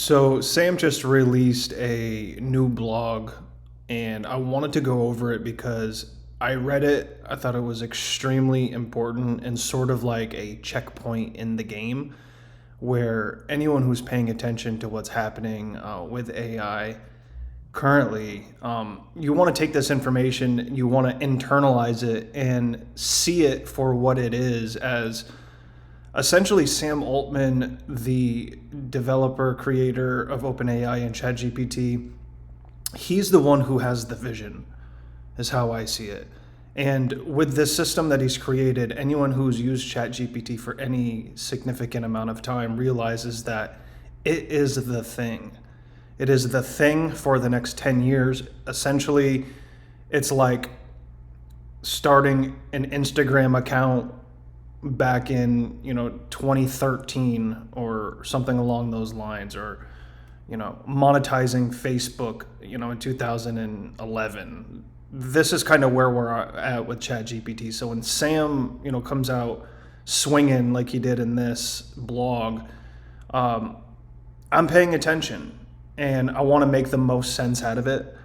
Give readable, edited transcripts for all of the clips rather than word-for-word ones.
So Sam just released a new blog and I wanted to go over it because I read it. I thought it was extremely important and sort of like a checkpoint in the game where anyone who's paying attention to what's happening with AI currently, you want to take this information, you want to internalize it and see it for what it is as essentially Sam Altman, the developer creator of OpenAI and ChatGPT. He's the one who has the vision, is how I see it. And with this system that he's created, anyone who's used ChatGPT for any significant amount of time realizes that it is the thing. It is the thing for the next 10 years. Essentially, it's like starting an Instagram account back in 2013 or something along those lines, or monetizing Facebook in 2011. This is kind of where we're at with ChatGPT. So when Sam comes out swinging like he did in this blog, I'm paying attention and I want to make the most sense out of it.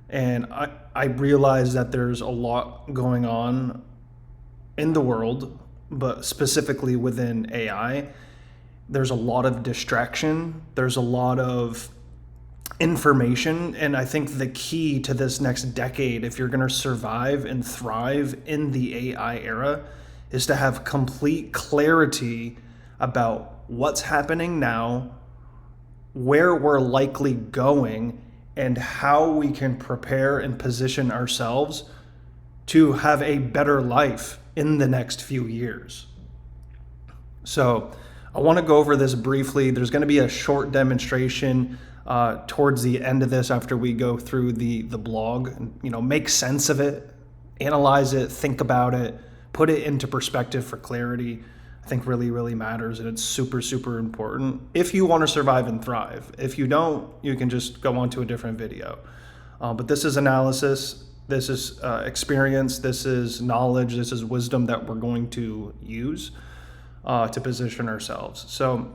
And I realize that there's a lot going on in the world, but specifically within AI. There's a lot of distraction. There's a lot of information. And I think the key to this next decade, if you're going to survive and thrive in the AI era, is to have complete clarity about what's happening now, where we're likely going, and how we can prepare and position ourselves to have a better life in the next few years. So I want to go over this briefly. There's going to be a short demonstration towards the end of this after we go through the blog and make sense of it, analyze it, think about it, put it into perspective for clarity. I think really matters, and it's super important if you want to survive and thrive. If you don't, you can just go on to a different video. But this is analysis. This is experience, this is knowledge, this is wisdom that we're going to use to position ourselves. So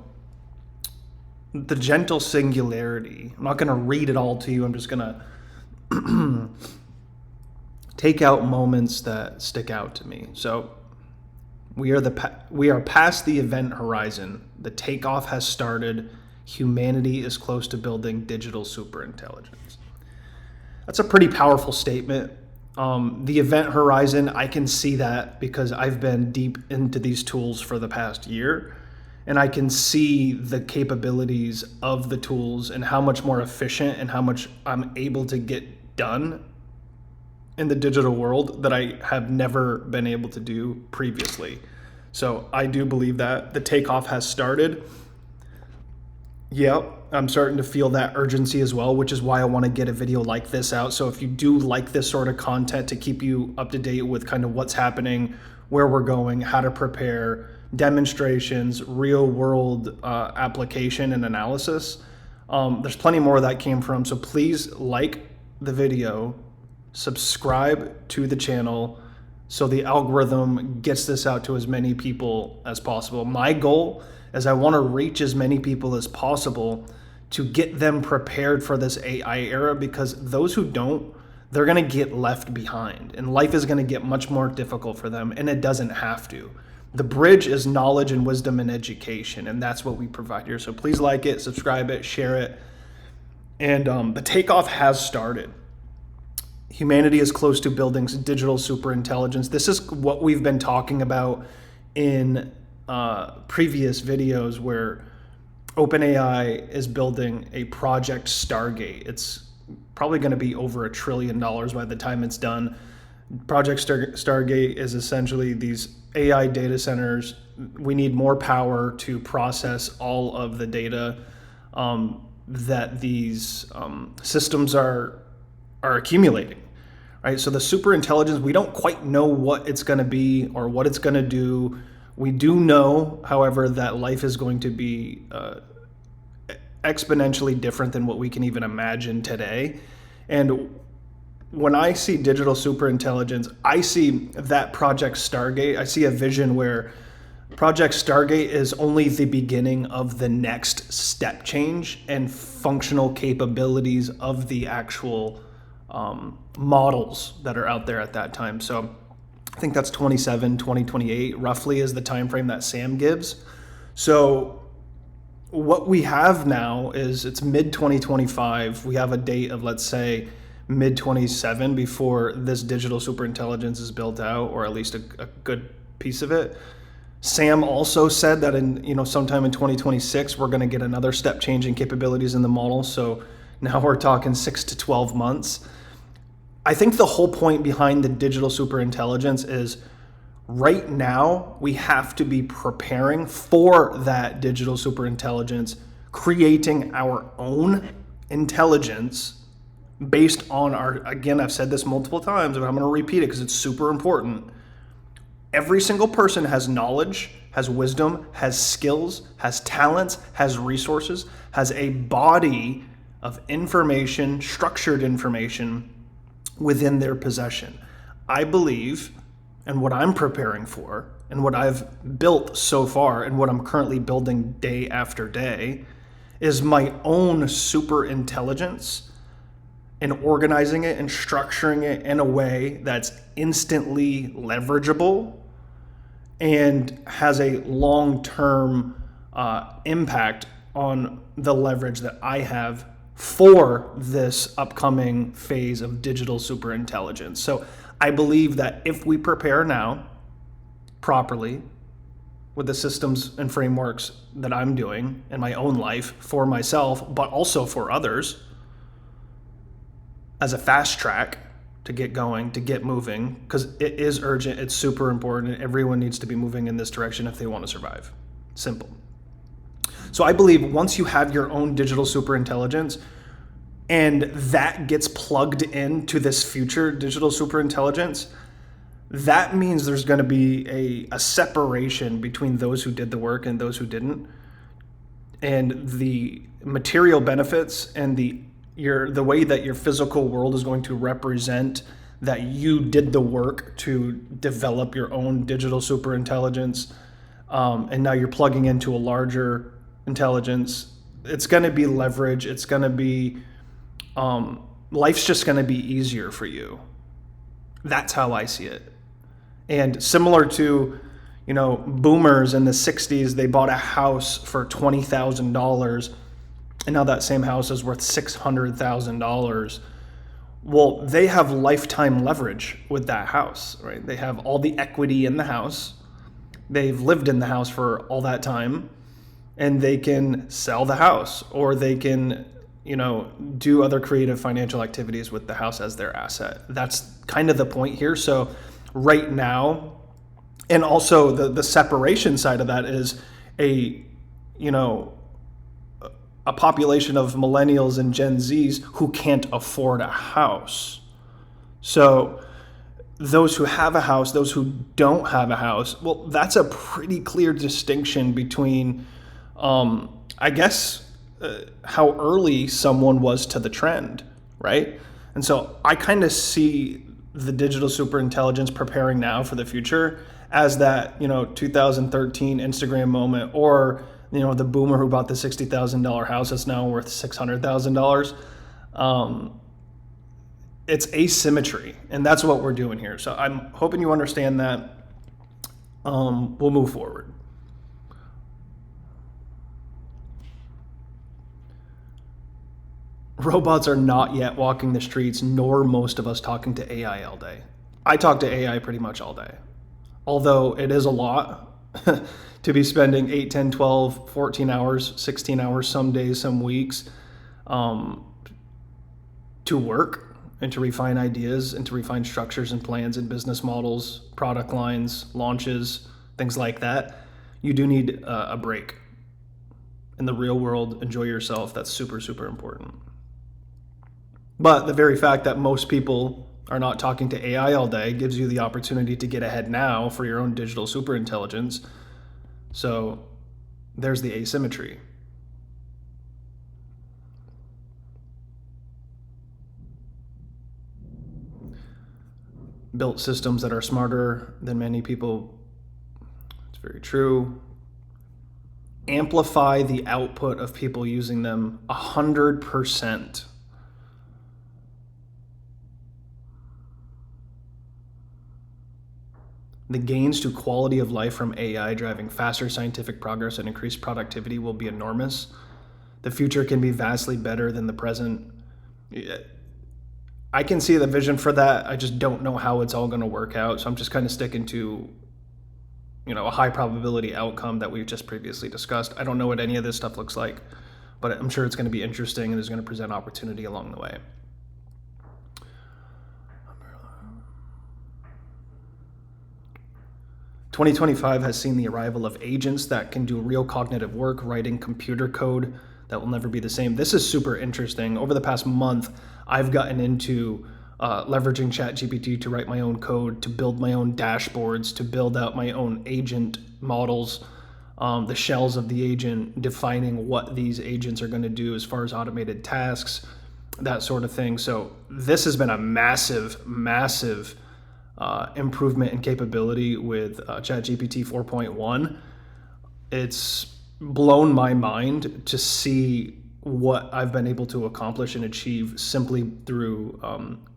the gentle singularity, I'm not going to read it all to you. I'm just going to take out moments that stick out to me. So we are past the event horizon. The takeoff has started. Humanity is close to building digital superintelligence. That's a pretty powerful statement. The event horizon, I can see that because I've been deep into these tools for the past year, and I can see the capabilities of the tools and how much more efficient and how much I'm able to get done in the digital world that I have never been able to do previously. So I do believe that the takeoff has started. Yep, I'm starting to feel that urgency as well, which is why I want to get a video like this out. So if you do like this sort of content to keep you up to date with kind of what's happening, where we're going, how to prepare, demonstrations, real world application and analysis, there's plenty more that came from. So please like the video, subscribe to the channel so the algorithm gets this out to as many people as possible. My goal is I want to reach as many people as possible to get them prepared for this AI era, because those who don't, they're going to get left behind and life is going to get much more difficult for them, and it doesn't have to. The bridge is knowledge and wisdom and education, and that's what we provide here. So please like it, subscribe it, share it. And the takeoff has started. Humanity is close to building digital superintelligence. This is what we've been talking about in previous videos, where OpenAI is building a project Stargate. It's probably going to be over $1 trillion by the time it's done. Project Stargate is essentially these AI data centers. We need more power to process all of the data that these systems are accumulating. Right? So the superintelligence, we don't quite know what it's going to be or what it's going to do. We do know, however, that life is going to be exponentially different than what we can even imagine today. And when I see digital superintelligence, I see that Project Stargate. I see a vision where Project Stargate is only the beginning of the next step change and functional capabilities of the actual models that are out there at that time. So I think that's 2028 roughly is the time frame that Sam gives. So what we have now is it's mid 2025. We have a date of, let's say, mid 27 before this digital superintelligence is built out, or at least a good piece of it. Sam also said that in sometime in 2026 we're going to get another step change in capabilities in the model. So now we're talking 6 to 12 months. I think the whole point behind the digital superintelligence is right now we have to be preparing for that digital superintelligence, creating our own intelligence based on again, I've said this multiple times, but I'm going to repeat it because it's super important. Every single person has knowledge, has wisdom, has skills, has talents, has resources, has a body of information, structured information within their possession. I believe, and what I'm preparing for, and what I've built so far, and what I'm currently building day after day, is my own super intelligence and organizing it and structuring it in a way that's instantly leverageable and has a long-term impact on the leverage that I have for this upcoming phase of digital superintelligence. So I believe that if we prepare now properly with the systems and frameworks that I'm doing in my own life for myself, but also for others, as a fast track to get going, to get moving, because it is urgent, it's super important, and everyone needs to be moving in this direction if they want to survive. Simple. So I believe once you have your own digital superintelligence and that gets plugged into this future digital superintelligence, that means there's going to be a separation between those who did the work and those who didn't. And the material benefits and the way that your physical world is going to represent that you did the work to develop your own digital superintelligence, and now you're plugging into a larger intelligence. It's going to be leverage. It's going to be life's just going to be easier for you. That's how I see it. And similar to boomers in the 60s, they bought a house for $20,000. And now that same house is worth $600,000. Well, they have lifetime leverage with that house, right? They have all the equity in the house. They've lived in the house for all that time, and they can sell the house, or they can, do other creative financial activities with the house as their asset. That's kind of the point here. So right now, and also the separation side of that is a population of millennials and Gen Zs who can't afford a house. So those who have a house, those who don't have a house, well, that's a pretty clear distinction between, I guess, how early someone was to the trend, right? And so I kind of see the digital superintelligence preparing now for the future as that, 2013 Instagram moment, or the boomer who bought the $60,000 house that's now worth $600,000. It's asymmetry, and that's what we're doing here. So I'm hoping you understand that. We'll move forward. Robots are not yet walking the streets, nor most of us talking to AI all day. I talk to AI pretty much all day, although it is a lot to be spending 8, 10, 12, 14 hours, 16 hours, some days, some weeks, to work and to refine ideas and to refine structures and plans and business models, product lines, launches, things like that. You do need a break. In the real world, enjoy yourself. That's super, super important. But the very fact that most people are not talking to AI all day gives you the opportunity to get ahead now for your own digital superintelligence. So there's the asymmetry. Built systems that are smarter than many people. very true. Amplify the output of people using them 100%. The gains to quality of life from AI driving faster scientific progress and increased productivity will be enormous. The future can be vastly better than the present. I can see the vision for that. I just don't know how it's all going to work out. So I'm just kind of sticking to, a high probability outcome that we've just previously discussed. I don't know what any of this stuff looks like, but I'm sure it's going to be interesting and is going to present opportunity along the way. 2025 has seen the arrival of agents that can do real cognitive work, writing computer code that will never be the same. This is super interesting. Over the past month, I've gotten into leveraging ChatGPT to write my own code, to build my own dashboards, to build out my own agent models, the shells of the agent, defining what these agents are going to do as far as automated tasks, that sort of thing. So this has been a massive improvement in capability with ChatGPT 4.1. It's blown my mind to see what I've been able to accomplish and achieve simply through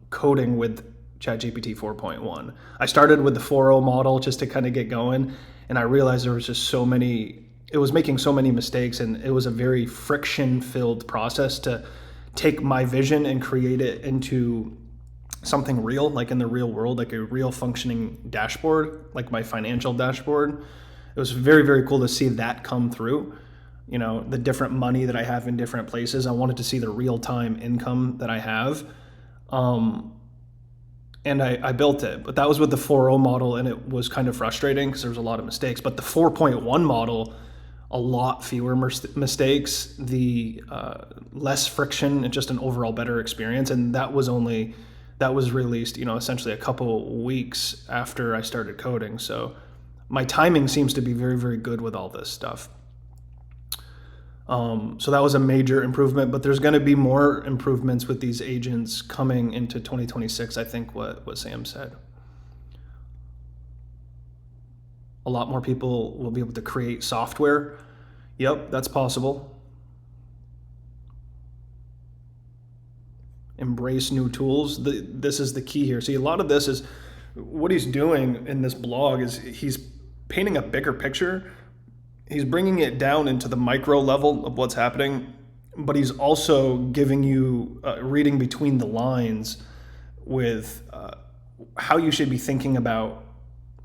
coding with ChatGPT 4.1. I started with the 4.0 model just to kind of get going, and I realized there was just it was making so many mistakes, and it was a very friction-filled process to take my vision and create it into something real, like in the real world, like a real functioning dashboard, like my financial dashboard. It was very, very cool to see that come through. The different money that I have in different places. I wanted to see the real-time income that I have. And I built it, but that was with the 4.0 model, and it was kind of frustrating because there was a lot of mistakes. But the 4.1 model, a lot fewer mistakes, the less friction, and just an overall better experience. And that was released, essentially a couple weeks after I started coding. So my timing seems to be very, very good with all this stuff. So that was a major improvement, but there's going to be more improvements with these agents coming into 2026, I think what Sam said. A lot more people will be able to create software. Yep, that's possible. Embrace new tools. This is the key here. See, a lot of this is what he's doing in this blog is he's painting a bigger picture. He's bringing it down into the micro level of what's happening, but he's also giving you reading between the lines with how you should be thinking about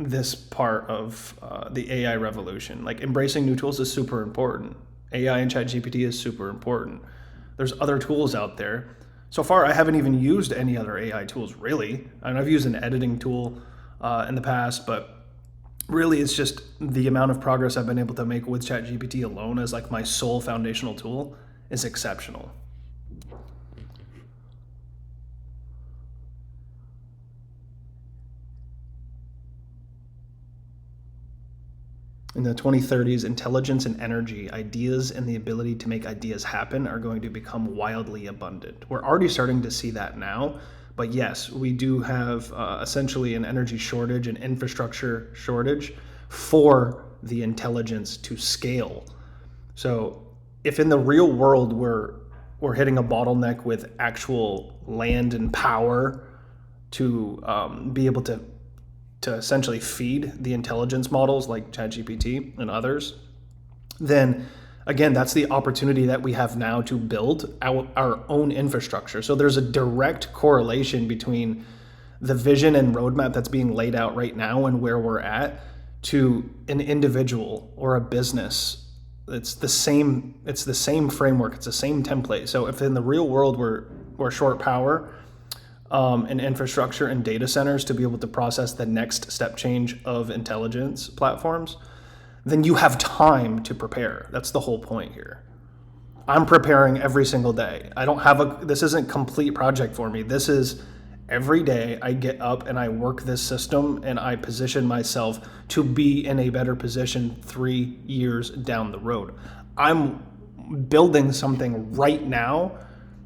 this part of the AI revolution. Like embracing new tools is super important. AI and ChatGPT is super important. There's other tools out there. So far, I haven't even used any other AI tools, really. I've used an editing tool in the past, but really it's just the amount of progress I've been able to make with ChatGPT alone as like my sole foundational tool is exceptional. In the 2030s, intelligence and energy, ideas, and the ability to make ideas happen are going to become wildly abundant. We're already starting to see that now, but yes, we do have essentially an energy shortage, an infrastructure shortage for the intelligence to scale. So if in the real world we're hitting a bottleneck with actual land and power to be able to essentially feed the intelligence models like ChatGPT and others, then again, that's the opportunity that we have now to build our own infrastructure. So there's a direct correlation between the vision and roadmap that's being laid out right now and where we're at to an individual or a business. It's the same framework, it's the same template. So if in the real world we're short power, and infrastructure and data centers to be able to process the next step change of intelligence platforms, then you have time to prepare. That's the whole point here. I'm preparing every single day. This isn't a complete project for me. This is every day I get up and I work this system and I position myself to be in a better position 3 years down the road. I'm building something right now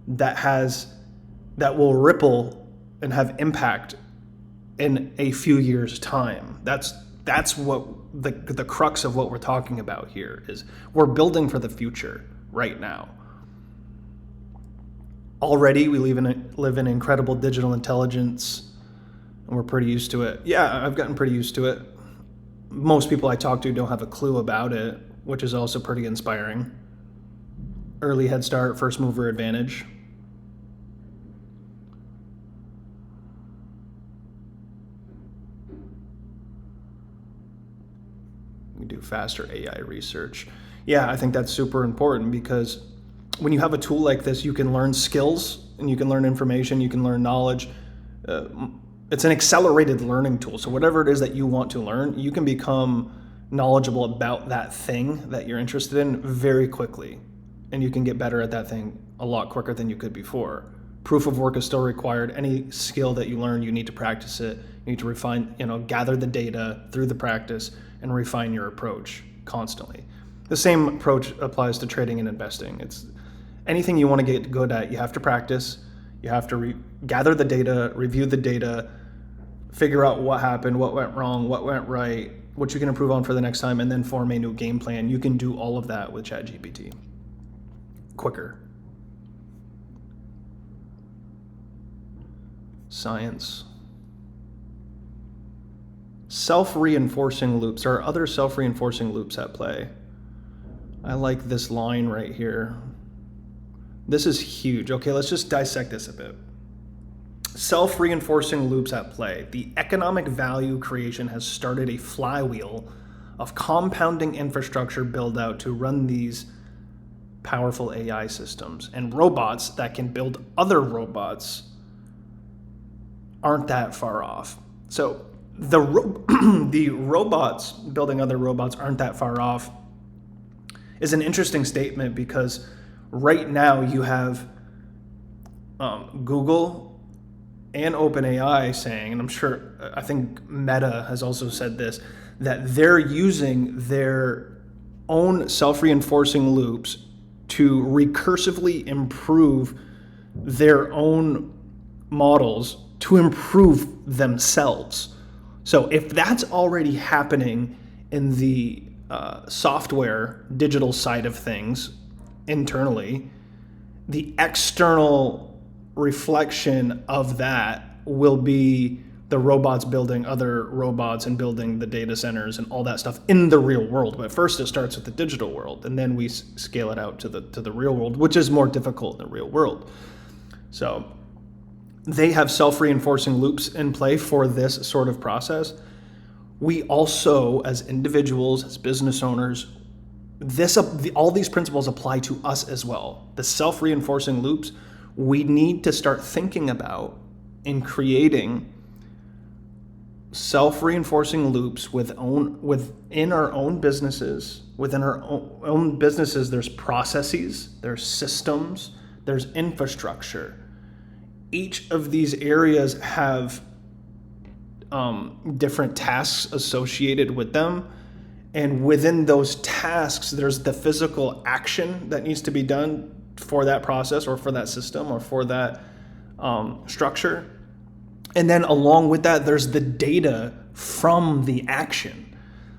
that will ripple and have impact in a few years' time. That's what the crux of what we're talking about here is we're building for the future right now. Already we live in incredible digital intelligence, and we're pretty used to it. Yeah, I've gotten pretty used to it. Most people I talk to don't have a clue about it, which is also pretty inspiring. Early head start, first mover advantage. We do faster AI research. Yeah, I think that's super important because when you have a tool like this, you can learn skills and you can learn information, you can learn knowledge. It's an accelerated learning tool. So whatever it is that you want to learn, you can become knowledgeable about that thing that you're interested in very quickly. And you can get better at that thing a lot quicker than you could before. Proof of work is still required. Any skill that you learn, you need to practice it. You need to refine, gather the data through the practice and refine your approach constantly. The same approach applies to trading and investing. It's anything you want to get good at, you have to practice. You have to gather the data, review the data, figure out what happened, what went wrong, what went right, what you can improve on for the next time, and then form a new game plan. You can do all of that with ChatGPT quicker. Science. Self-reinforcing loops. There are other self-reinforcing loops at play. I like this line right here. This is huge. Okay, let's just dissect this a bit. Self-reinforcing loops at play. The economic value creation has started a flywheel of compounding infrastructure build out to run these powerful AI systems. And robots that can build other robots aren't that far off. So the robots building other robots aren't that far off is an interesting statement because right now you have Google and OpenAI saying, and I think Meta has also said this, that they're using their own self-reinforcing loops to recursively improve their own models to improve themselves. So if that's already happening in the software, digital side of things internally, the external reflection of that will be the robots building other robots and building the data centers and all that stuff in the real world. But first it starts with the digital world, and then we scale it out to the real world, which is more difficult in the real world. So they have self-reinforcing loops in play for this sort of process. We also, as individuals, as business owners, all these principles apply to us as well. The self-reinforcing loops, we need to start thinking about in creating self-reinforcing loops within our own businesses. Within our own businesses, there's processes, there's systems, there's infrastructure. Each of these areas have different tasks associated with them. And within those tasks, there's the physical action that needs to be done for that process or for that system or for that structure. And then along with that, there's the data from the action.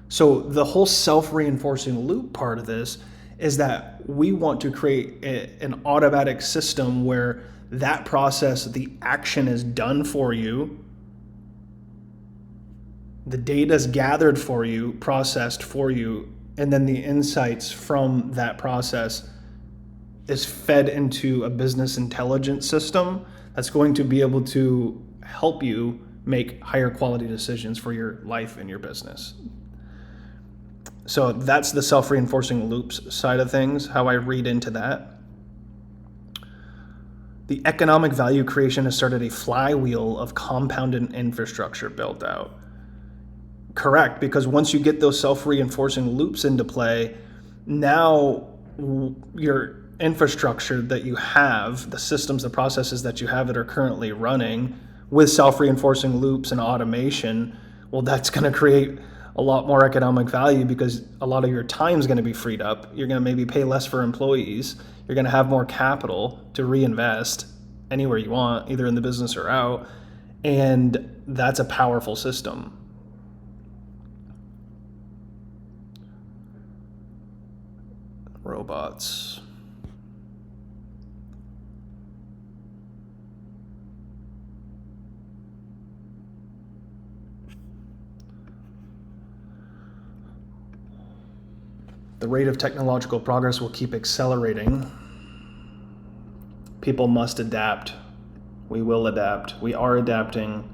So the whole self-reinforcing loop part of this is that we want to create an automatic system where that process, the action is done for you, the data is gathered for you, processed for you, and then the insights from that process is fed into a business intelligence system that's going to be able to help you make higher quality decisions for your life and your business. So that's the self-reinforcing loops side of things, how I read into that. The economic value creation has started a flywheel of compounded infrastructure built out. Correct, because once you get those self-reinforcing loops into play, now your infrastructure that you have, the systems, the processes that you have that are currently running with self-reinforcing loops and automation, well, that's going to create a lot more economic value because a lot of your time is going to be freed up. You're going to maybe pay less for employees. You're going to have more capital to reinvest anywhere you want, either in the business or out. And that's a powerful system. robots. The rate of technological progress will keep accelerating. People must adapt. We will adapt. We are adapting.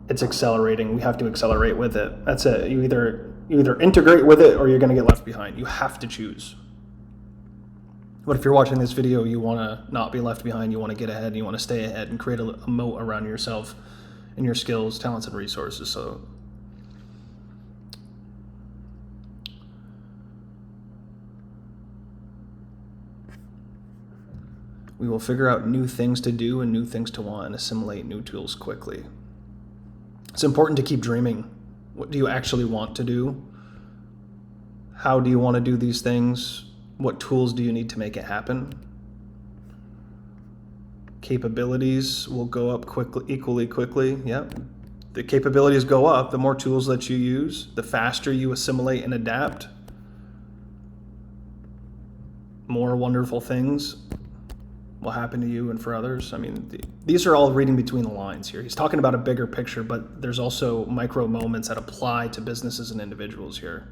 It's accelerating. We have to accelerate with it. That's it. You either integrate with it or you're going to get left behind. You have to choose. But if you're watching this video, you want to not be left behind. You want to get ahead. You want to stay ahead and create a moat around yourself and your skills, talents, and resources. So we will figure out new things to do and new things to want and assimilate new tools quickly. It's important to keep dreaming. What do you actually want to do? How do you want to do these things? What tools do you need to make it happen? Capabilities will go up equally quickly. Yep. The capabilities go up, the more tools that you use, the faster you assimilate and adapt. More wonderful things will happen to you and for others. I mean, these are all reading between the lines here. He's talking about a bigger picture, but there's also micro moments that apply to businesses and individuals here.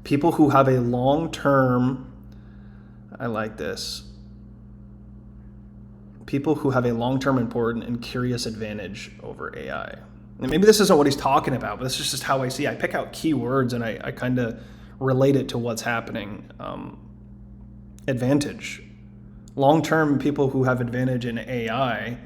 People who have a long-term, I like this, people who have a long-term important and curious advantage over AI. And maybe this isn't what he's talking about, but this is just how I see it. I pick out keywords and I kind of relate it to what's happening. Advantage. Long-term people who have advantage in AI,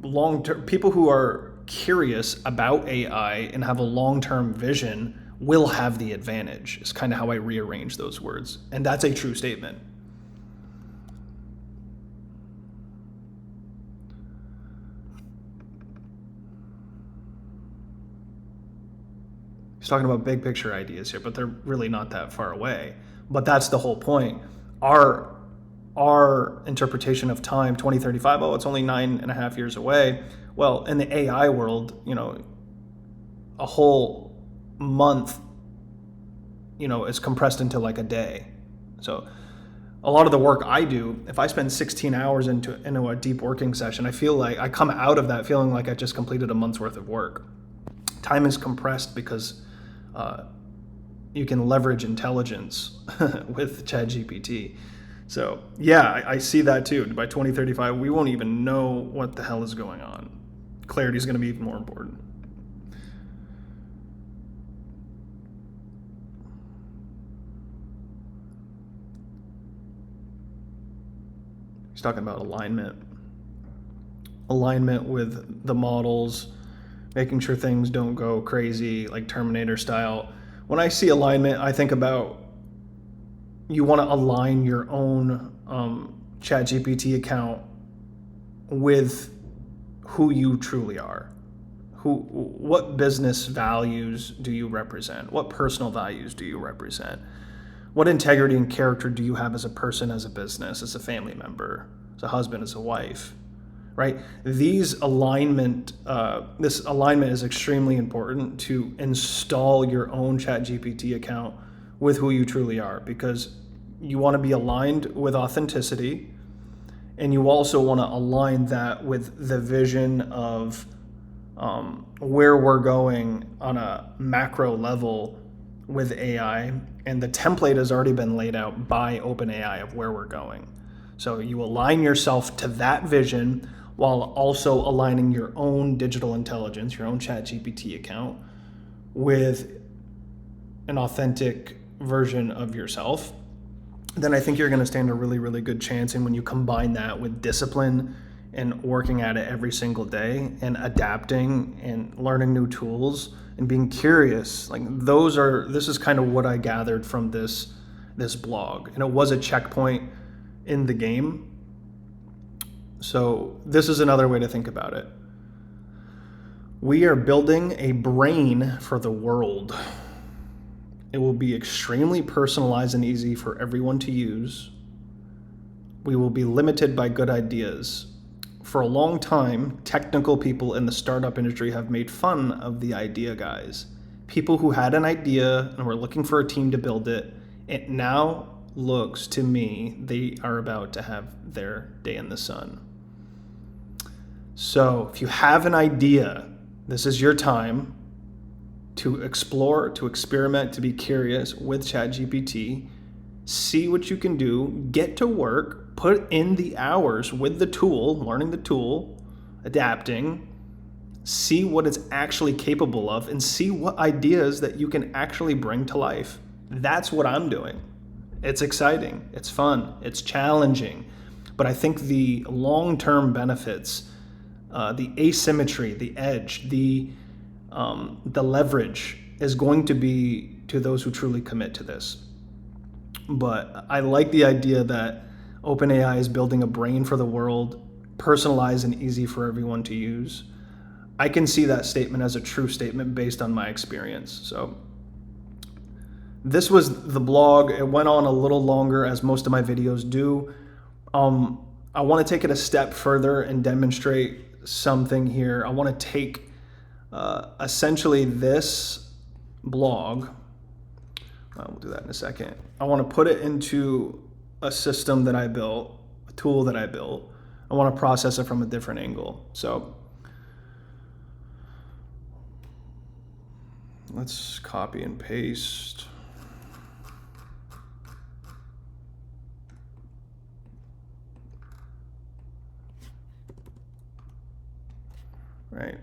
long-term people who are curious about AI and have a long-term vision will have the advantage. It's kind of how I rearrange those words. And that's a true statement. He's talking about big picture ideas here, but they're really not that far away. But that's the whole point. Our interpretation of time, 2035, it's only 9.5 years away. Well, in the AI world, a whole month, is compressed into like a day. So a lot of the work I do, if I spend 16 hours into a deep working session, I feel like I come out of that feeling like I just completed a month's worth of work. Time is compressed because you can leverage intelligence with ChatGPT. So yeah, I see that too. By 2035, we won't even know what the hell is going on. Clarity is going to be even more important. He's talking about alignment with the models, making sure things don't go crazy like Terminator style. When I see alignment, I think about you want to align your own ChatGPT account with who you truly are. What business values do you represent? What personal values do you represent? What integrity and character do you have as a person, as a business, as a family member, as a husband, as a wife? Right? This alignment is extremely important to install your own ChatGPT account with who you truly are, because you want to be aligned with authenticity, and you also want to align that with the vision of where we're going on a macro level with AI, and the template has already been laid out by OpenAI of where we're going. So you align yourself to that vision while also aligning your own digital intelligence, your own ChatGPT account, with an authentic version of yourself. Then I think you're going to stand a really, really good chance. And when you combine that with discipline and working at it every single day and adapting and learning new tools and being curious, this is kind of what I gathered from this blog. And it was a checkpoint in the game. So this is another way to think about it. We are building a brain for the world. It will be extremely personalized and easy for everyone to use. We will be limited by good ideas. For a long time, technical people in the startup industry have made fun of the idea guys, people who had an idea and were looking for a team to build it, it now looks to me they are about to have their day in the sun. So if you have an idea, this is your time to explore, to experiment, to be curious with ChatGPT. See what you can do, get to work, put in the hours with the tool, learning the tool, adapting, see what it's actually capable of, and see what ideas that you can actually bring to life. That's what I'm doing. It's exciting, it's fun, it's challenging, but I think the long-term benefits, the asymmetry, the edge, the leverage is going to be to those who truly commit to this. But I like the idea that OpenAI is building a brain for the world, personalized and easy for everyone to use. I can see that statement as a true statement based on my experience. So this was the blog. It went on a little longer, as most of my videos do. I want to take it a step further and demonstrate something here. I want to take essentially this blog, we'll do that in a second. I want to put it into a system that I built, a tool that I built. I want to process it from a different angle. So let's copy and paste. Right.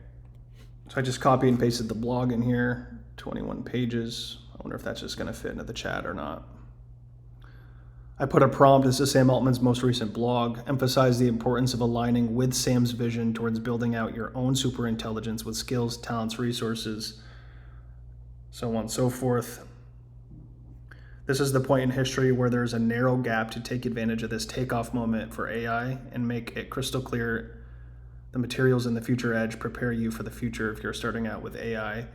So I just copy and pasted the blog in here, 21 pages. I wonder if that's just going to fit into the chat or not. I put a prompt. This is Sam Altman's most recent blog. Emphasize the importance of aligning with Sam's vision towards building out your own superintelligence with skills, talents, resources, so on and so forth. This is the point in history where there's a narrow gap to take advantage of this takeoff moment for AI and make it crystal clear the materials in the future edge prepare you for the future if you're starting out with AI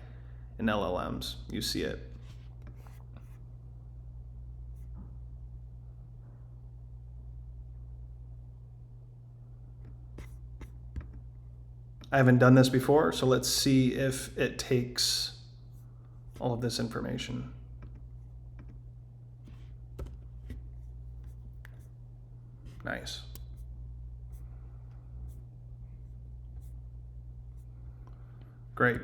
and LLMs. You see it. I haven't done this before, so let's see if it takes all of this information. Nice. Great.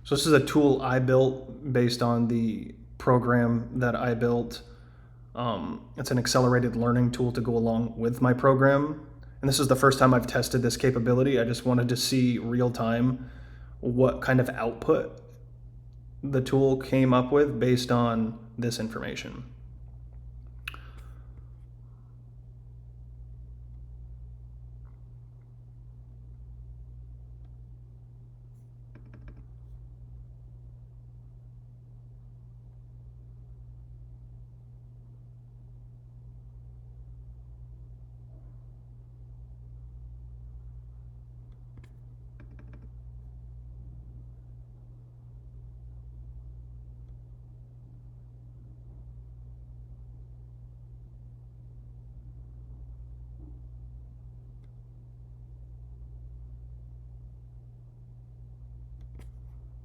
So this is a tool I built based on the program that I built. It's an accelerated learning tool to go along with my program. And this is the first time I've tested this capability. I just wanted to see real time what kind of output the tool came up with based on this information.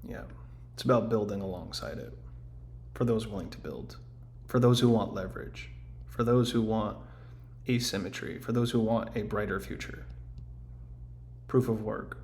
Yeah, it's about building alongside it for those willing to build, for those who want leverage, for those who want asymmetry, for those who want a brighter future. Proof of work.